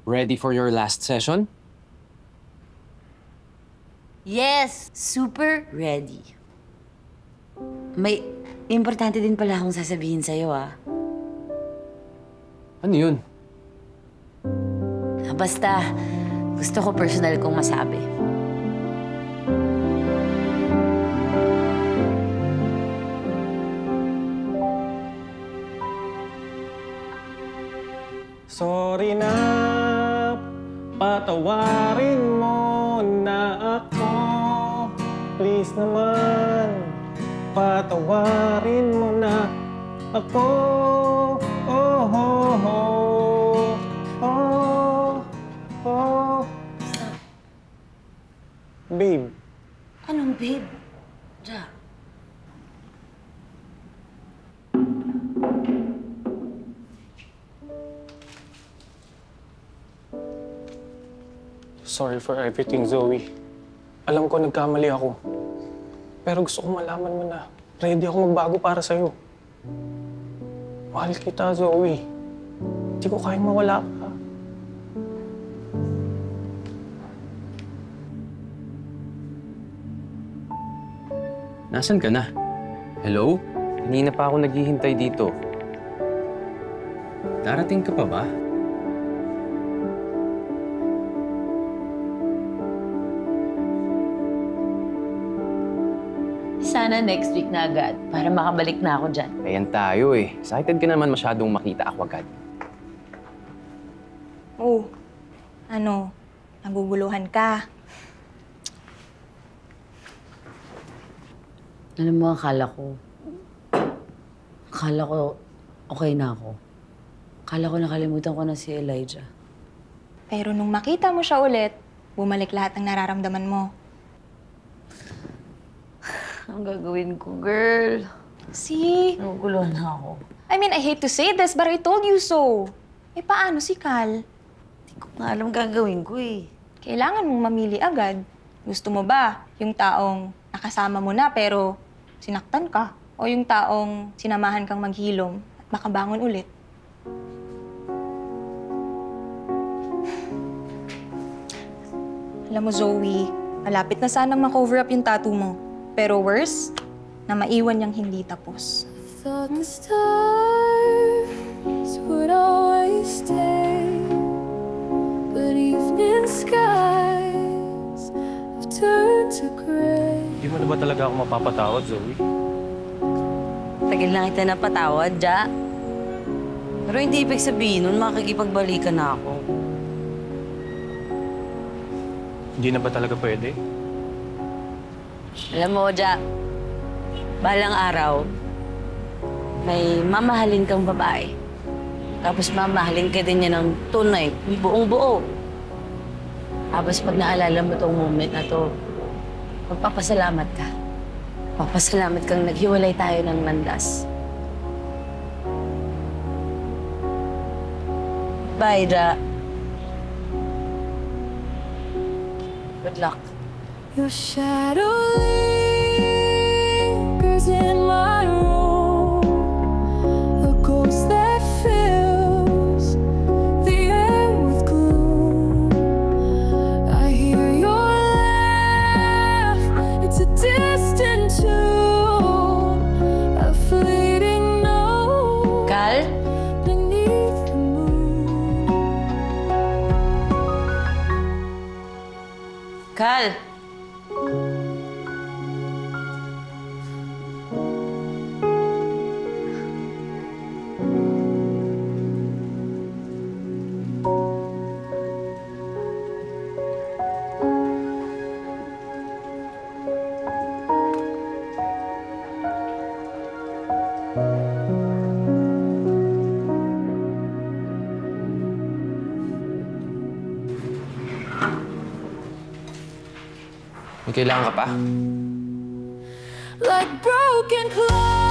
Ready for your last session? Yes! Super ready. May importante din pala akong sasabihin sa'yo, ah. Ano yun? Basta, gusto ko personal kong masabi. Sorry na, patawarin mo na ako. Please naman, patawarin mo na ako. Oh, oh, oh, oh, oh. Babe. Anong babe? Ja. Sorry for everything, Zoe. Alam ko nagkamali ako. Pero gusto ko malaman mo na ready ako magbago para sa'yo. Mahal kita, Zoe. Hindi ko kayang mawala ka. Nasaan ka na? Hello? Kanina pa ako naghihintay dito. Darating ka pa ba? Sana next week na agad para makabalik na ako dyan. Ayan tayo eh. Excited ka naman masyadong makita ako agad. Oh, ano? Naguguluhan ka. Alam mo, akala ko okay na ako. Akala ko nakalimutan ko na si Elijah. Pero nung makita mo siya ulit, bumalik lahat ng nararamdaman mo. Ang gagawin ko, girl? See? Naguguluhan na ako. I mean, I hate to say this, but I told you so. Eh, paano si Cal? Hindi ko nga alam gagawin ko eh. Kailangan mong mamili agad. Gusto mo ba yung taong nakasama mo na pero sinaktan ka? O yung taong sinamahan kang maghilom at makabangon ulit? Alam mo, Zoe, malapit na sanang ma-cover up yung tattoo mo. Pero worse, na maiwan niyang hindi tapos. Thought the stars would always stay, but evening skies have turned to gray. Di mo na ba talaga ako mapapatawad, Zoe? Tagal na kita napatawad, Ja. Pero hindi ibig sabihin nun makikipagbalikan na ako. Hindi na ba talaga pwede? Alam mo, Ja, balang araw, may mamahalin kang babae. Tapos mamahalin ka din niya ng tunay, buong buo. Tapos pag naalala mo tong moment na to, magpapasalamat ka. Papasalamat kang naghiwalay tayo ng landas. Bye, Ja. Good luck. Your shadow lingers in my room, a ghost that fills the air with gloom. I hear your laugh, it's a distant tune, a fleeting note Cal? beneath the moon. Cal? May kailangan ka pa? Like broken clocks.